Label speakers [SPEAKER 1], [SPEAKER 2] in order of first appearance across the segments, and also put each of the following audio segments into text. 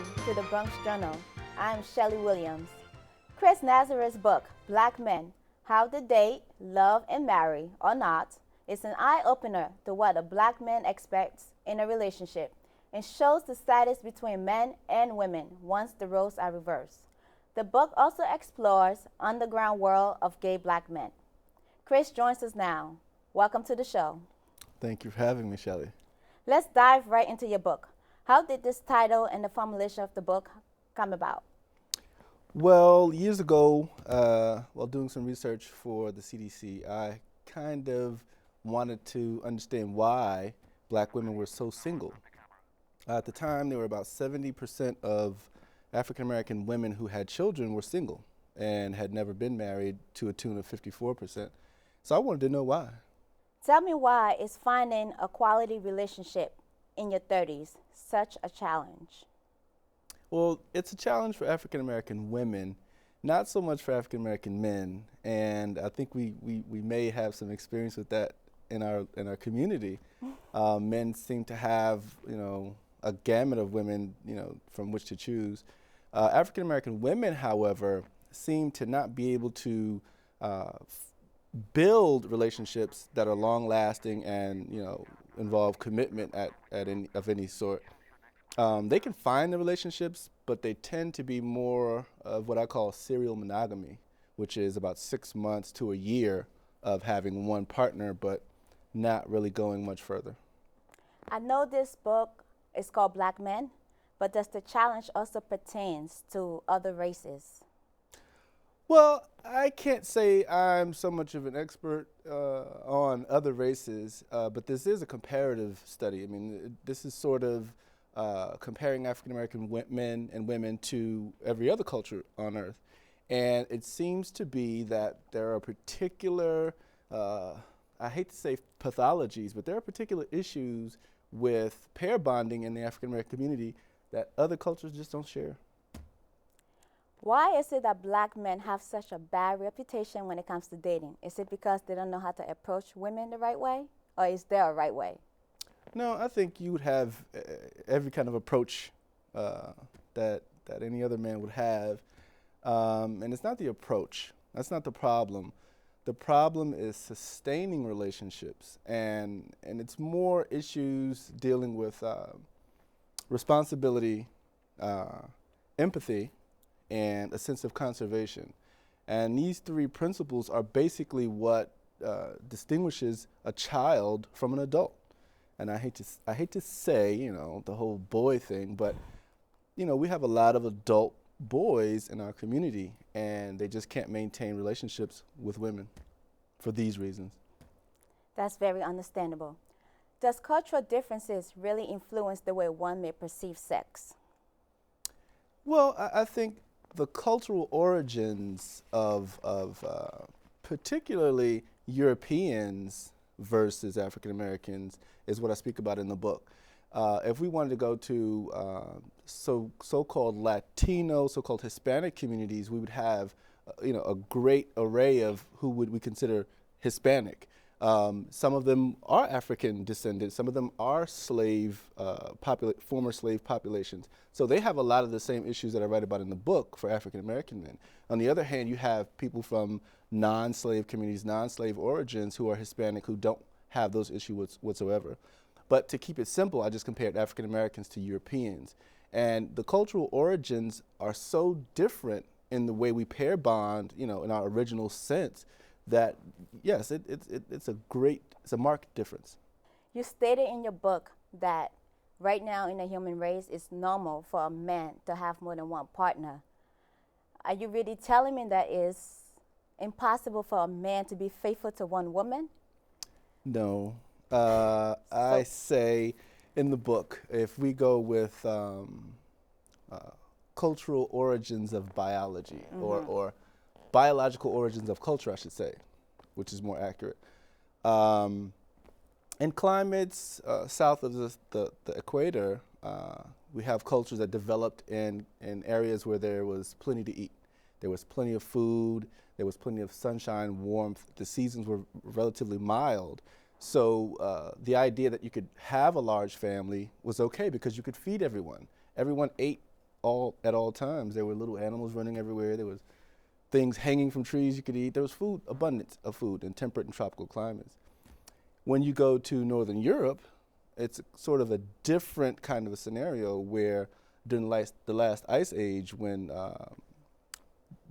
[SPEAKER 1] Welcome to the Bronx Journal. I'm Shelley Williams. Chris Nazareth's book, Black Men, How to Date, Love, and Marry or Not, is an eye-opener to what a black man expects in a relationship and shows the status between men and women once the roles are reversed. The book also explores underground world of gay black men. Chris joins us now. Welcome to the show.
[SPEAKER 2] Thank you for having me, Shelley.
[SPEAKER 1] Let's dive right into your book. How did this title and the formulation of the book come about?
[SPEAKER 2] Well, years ago, while doing some research for the CDC, I kind of wanted to understand why black women were so single. At the time, there were about 70% of African American women who had children were single and had never been married, to a tune of 54%. So I wanted to know why.
[SPEAKER 1] Tell me, why is finding a quality relationship in your 30s such a challenge?
[SPEAKER 2] Well, it's a challenge for African American women, not so much for African American men, and I think we may have some experience with that in our community. Men seem to have, a gamut of women, from which to choose. African American women, however, seem to not be able to build relationships that are long lasting and involve commitment of any sort. They can find the relationships, but they tend to be more of what I call serial monogamy, which is about 6 months to a year of having one partner, but not really going much further.
[SPEAKER 1] I know this book is called Black Men, but does the challenge also pertains to other races?
[SPEAKER 2] Well, I can't say I'm so much of an expert on other races, but this is a comparative study. I mean, this is sort of comparing African American men and women to every other culture on earth. And it seems to be that there are particular, I hate to say pathologies, but there are particular issues with pair bonding in the African American community that other cultures just don't share.
[SPEAKER 1] Why is it that black men have such a bad reputation when it comes to dating? Is it because they don't know how to approach women the right way? Or is there a right way?
[SPEAKER 2] No, I think you would have every kind of approach that any other man would have. And it's not the approach. That's not the problem. The problem is sustaining relationships. And it's more issues dealing with responsibility, empathy, and a sense of conservation. And these three principles are basically what distinguishes a child from an adult. And I hate to say, the whole boy thing, but we have a lot of adult boys in our community, and they just can't maintain relationships with women for these reasons.
[SPEAKER 1] That's very understandable. Does cultural differences really influence the way one may perceive sex?
[SPEAKER 2] Well, I think the cultural origins of particularly Europeans versus African Americans is what I speak about in the book. If we wanted to go to so-called Latino, so-called Hispanic communities, we would have a great array of who would we consider Hispanic. Some of them are African descended. Some of them are former slave populations. So they have a lot of the same issues that I write about in the book for African American men. On the other hand, you have people from non-slave communities, non-slave origins who are Hispanic who don't have those issues whatsoever. But to keep it simple, I just compared African Americans to Europeans. And the cultural origins are so different in the way we pair bond, in our original sense, that yes, it's a marked difference.
[SPEAKER 1] You stated in your book that right now in the human race it's normal for a man to have more than one partner. Are you really telling me that it's impossible for a man to be faithful to one woman?
[SPEAKER 2] No. I say in the book, if we go with cultural origins of biology, or biological origins of culture, I should say, which is more accurate. In climates south of the equator, we have cultures that developed in areas where there was plenty to eat. There was plenty of food, there was plenty of sunshine, warmth. The seasons were relatively mild. So the idea that you could have a large family was okay because you could feed everyone. Everyone ate at all times. There were little animals running everywhere. There was things hanging from trees you could eat. There was food, abundance of food in temperate and tropical climates. When you go to Northern Europe, it's sort of a different kind of a scenario where during the last ice age, when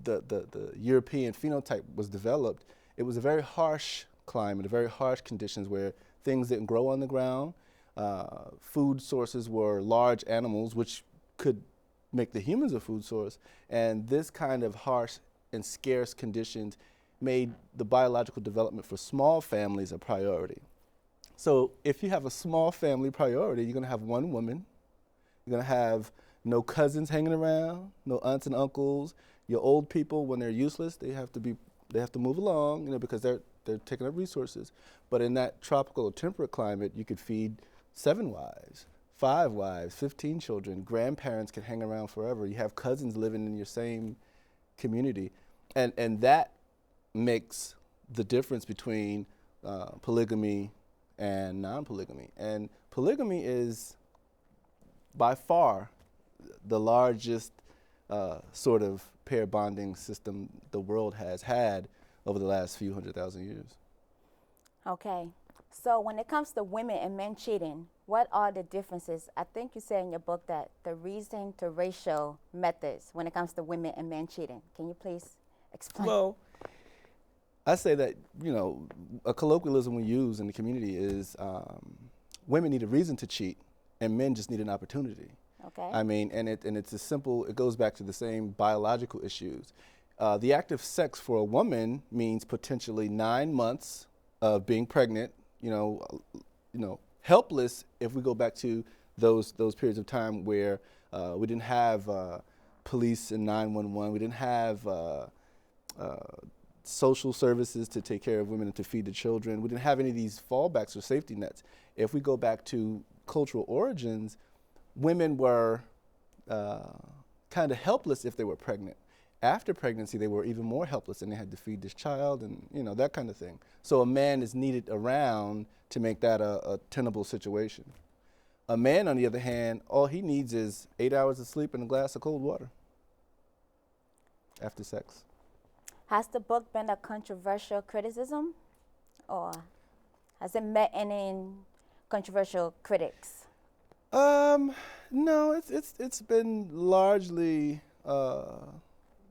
[SPEAKER 2] the European phenotype was developed, it was a very harsh climate, very harsh conditions where things didn't grow on the ground. Food sources were large animals, which could make the humans a food source. And this kind of harsh and scarce conditions made the biological development for small families a priority. So if you have a small family priority, you're going to have one woman. You're going to have no cousins hanging around, no aunts and uncles. Your old people, when they're useless, they have to move along, because they're taking up resources. But in that tropical or temperate climate, you could feed 7 wives, 5 wives, 15 children. Grandparents can hang around forever. You have cousins living in your same community. And that makes the difference between polygamy and non-polygamy. And polygamy is by far the largest sort of pair bonding system the world has had over the last few 100,000 years.
[SPEAKER 1] Okay. So when it comes to women and men cheating, what are the differences? I think you said in your book that the reason to racial methods when it comes to women and men cheating. Can you please explain?
[SPEAKER 2] Well, I say that, a colloquialism we use in the community is women need a reason to cheat and men just need an opportunity.
[SPEAKER 1] Okay.
[SPEAKER 2] I mean, and it's as simple, it goes back to the same biological issues. The act of sex for a woman means potentially 9 months of being pregnant, helpless if we go back to those periods of time where we didn't have police and 911, we didn't have social services to take care of women and to feed the children. We didn't have any of these fallbacks or safety nets. If we go back to cultural origins, women were kind of helpless if they were pregnant. After pregnancy, they were even more helpless and they had to feed this child and, that kind of thing. So a man is needed around to make that a tenable situation. A man, on the other hand, all he needs is 8 hours of sleep and a glass of cold water after sex.
[SPEAKER 1] Has the book been a controversial criticism, or has it met any controversial critics?
[SPEAKER 2] No, it's been largely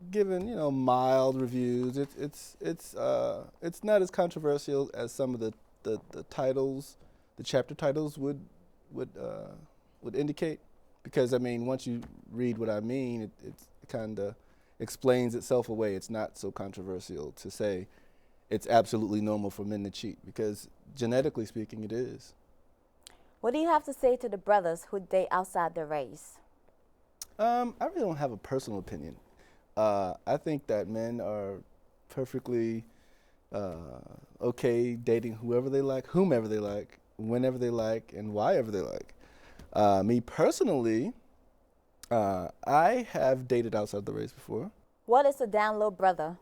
[SPEAKER 2] given, mild reviews. It's not as controversial as some of the titles, the chapter titles would indicate, because once you read what I mean, it kind of explains itself away. It's not so controversial to say it's absolutely normal for men to cheat, because genetically speaking, it is.
[SPEAKER 1] What do you have to say to the brothers who date outside their race?
[SPEAKER 2] I really don't have a personal opinion. I think that men are perfectly okay dating whoever they like, whomever they like, whenever they like, and whyever they like. Me personally, I have dated outside the race before.
[SPEAKER 1] What is a down low brother?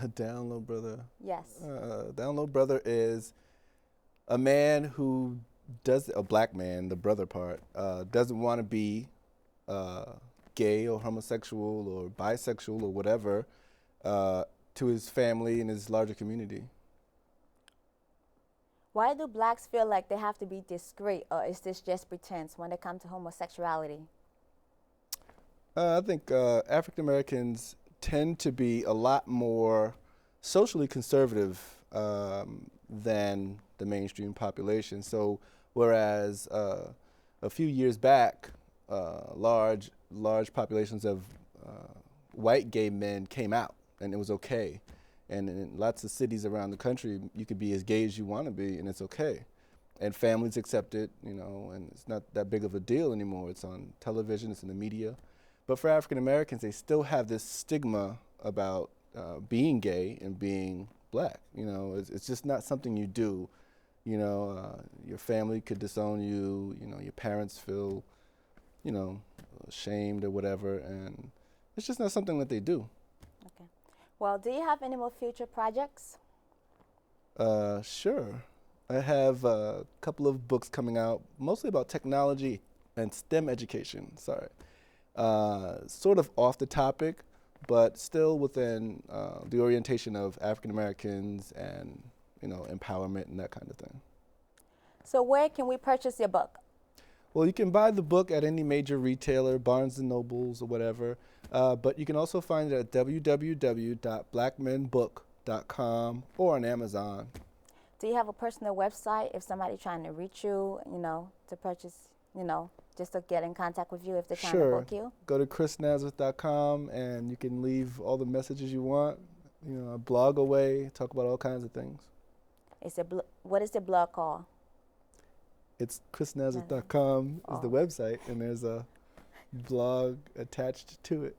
[SPEAKER 2] A down low brother?
[SPEAKER 1] Yes.
[SPEAKER 2] Down low brother is a man who a black man, the brother part, doesn't want to be gay or homosexual or bisexual or whatever to his family and his larger community.
[SPEAKER 1] Why do blacks feel like they have to be discreet, or is this just pretense when it comes to homosexuality?
[SPEAKER 2] I think African Americans tend to be a lot more socially conservative than the mainstream population. So whereas a few years back, large populations of white gay men came out and it was okay. And in lots of cities around the country, you could be as gay as you want to be and it's okay. And families accept it, and it's not that big of a deal anymore. It's on television, it's in the media. But for African Americans, they still have this stigma about being gay and being black. It's just not something you do. Your family could disown you. Your parents feel, ashamed or whatever, and it's just not something that they do.
[SPEAKER 1] Okay. Well, do you have any more future projects?
[SPEAKER 2] Sure. I have a couple of books coming out, mostly about technology and STEM education. Sorry. sort of off the topic, but still within the orientation of African Americans and, empowerment and that kind of thing.
[SPEAKER 1] So where can we purchase your book?
[SPEAKER 2] Well, you can buy the book at any major retailer, Barnes & Nobles or whatever, but you can also find it at www.blackmenbook.com or on Amazon.
[SPEAKER 1] Do you have a personal website if somebody's trying to reach you, to purchase, just to get in contact with you if they're trying to book you?
[SPEAKER 2] Go to chrisnazareth.com and you can leave all the messages you want. I blog away, talk about all kinds of things.
[SPEAKER 1] What is the blog called?
[SPEAKER 2] It's chrisnazareth.com is the website, and there's a blog attached to it.